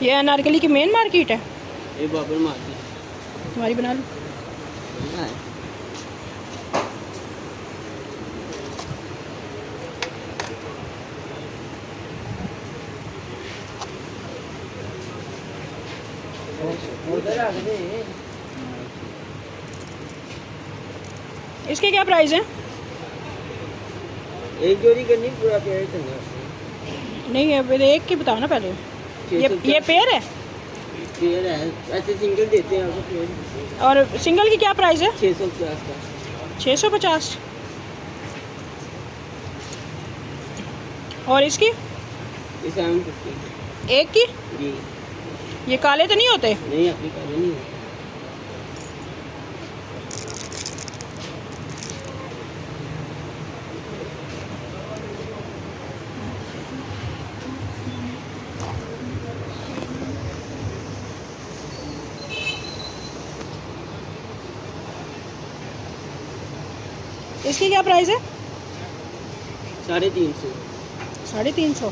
ये अनारकली की main market है। ये बाबर मार्केट तुम्हारी बना लो। है। इसके क्या प्राइस है? एक जोड़ी करनी पूरा पेयर करना। नहीं है, एक की बताओ ना पहले। ये पेयर है? पेयर है, ऐसे सिंगल देते हैं आपको पेयर। और सिंगल की क्या प्राइस है? 650 का। 650। और इसकी? ये 750 एक की? जी। ये काले तो नहीं होते? नहीं, अपनी काले नहीं है। इसकी क्या प्राइस है? 350। 350।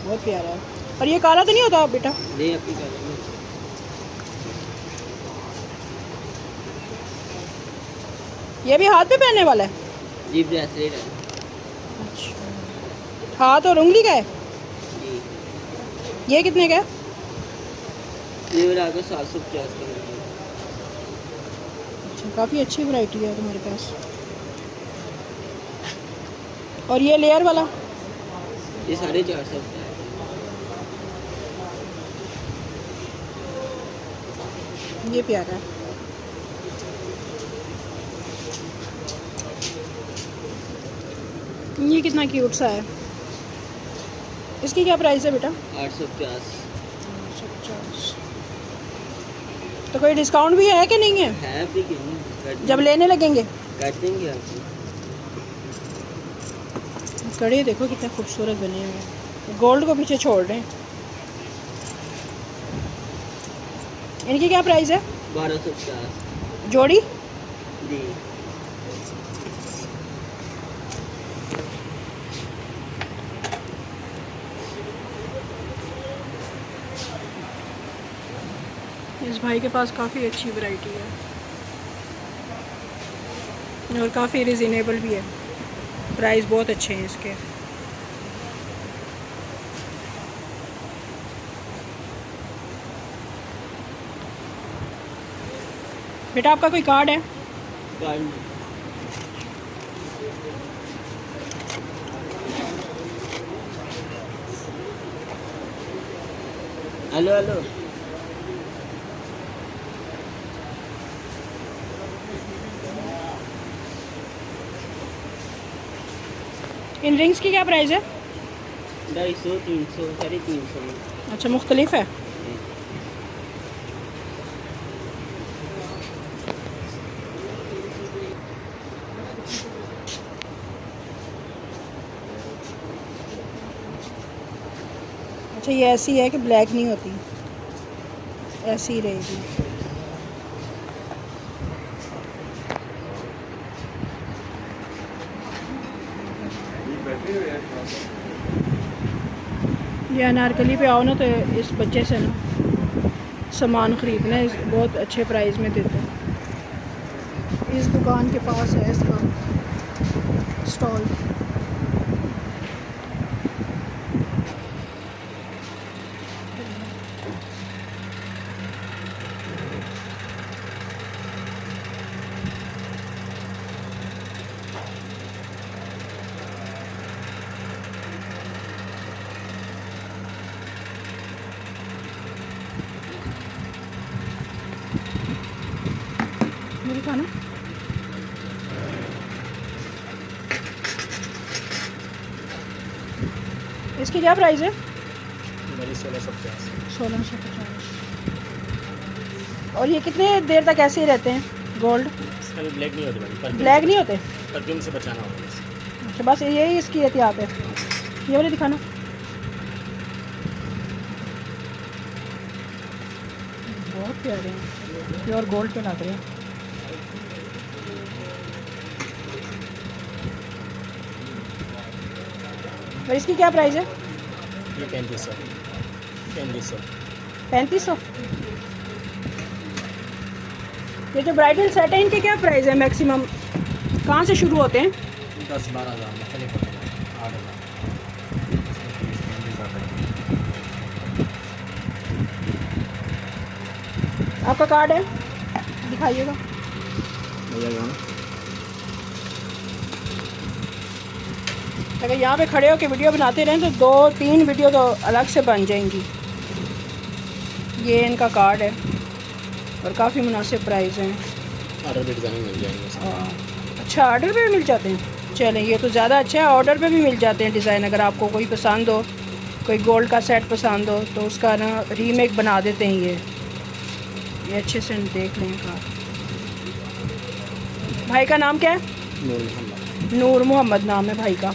बहुत प्यारा है। और ये काला तो नहीं होता बेटा? नहीं, अपनी काले नहीं। ये भी हाथ पे पहनने वाला है? जी, ब्रेसलेट है। अच्छा, हाथ और उंगली का है? जी। ये कितने का है? ये वाला 750 का है। अच्छा, काफ़ी अच्छी वैरायटी है तुम्हारे पास। और ये लेयर वाला? ये 450 का है। ये प्यारा है। ये कितना क्यूट सा है। इसकी क्या प्राइस है बेटा? 850। 850। तो कोई डिस्काउंट भी है कि नहीं है? है भी कि नहीं, जब लेने लगेंगे कर देंगे आपको। कड़े देखो कितने खूबसूरत बने हुए हैं, गोल्ड को पीछे छोड़ रहे हैं। इनकी क्या प्राइस है? 1250 जोड़ी? जी। इस भाई के पास काफ़ी अच्छी वैरायटी है और काफ़ी रिजनेबल भी है। प्राइस बहुत अच्छे हैं इसके। बेटा आपका कोई कार्ड है? कार्ड। Hello hello. इन रिंग्स की क्या प्राइस है? 250, 300, 350। अच्छा, मुख्तलिफ है। अच्छा, ये ऐसी है कि ब्लैक नहीं होती, ऐसी ही रहेगी। ये अनारकली पे आओ ना तो इस बच्चे से ना सामान ख़रीदना है, बहुत अच्छे प्राइस में देते हैं। इस दुकान के पास है इसका स्टॉल। मुझे खाना। इसकी क्या प्राइस है? 1650। 1650। और ये कितने देर तक ऐसे ही रहते हैं गोल्ड? इसका भी ब्लैक नहीं होते मैडम। ब्लैक नहीं होते? परफ्यूम से बचाना होगा इसे। अच्छा, बस यही इसकी एहतियात है। ये वाले दिखाना। बहुत प्यारे हैं, प्योर गोल्ड पे लग रहे हैं। और इसकी क्या प्राइस है? ये 3500। 3500। ये जो ब्राइडल सेट है इनके क्या प्राइस है मैक्सिमम, कहाँ से शुरू होते हैं? 10-12 हज़ार में चले पड़ते हैं, 8 हज़ार। आपका कार्ड है, दिखाइएगा। अगर यहाँ पे खड़े होकर वीडियो बनाते रहें तो 2-3 वीडियो तो अलग से बन जाएंगी। ये इनका कार्ड है और काफ़ी मुनासिब प्राइस हैं। ऑर्डर पे डिज़ाइन मिल जाएंगे। अच्छा, ऑर्डर पे भी मिल जाते हैं। चलें, ये तो ज़्यादा अच्छा है, ऑर्डर पे भी मिल जाते हैं डिज़ाइन। अगर आपको कोई पसंद हो, कोई गोल्ड का सेट पसंद हो तो उसका ना रीमेक बना देते हैं। ये अच्छे से देख लें कार्ड। भाई का नाम क्या है? नूर मोहम्मद। नूर मोहम्मद नाम है भाई का।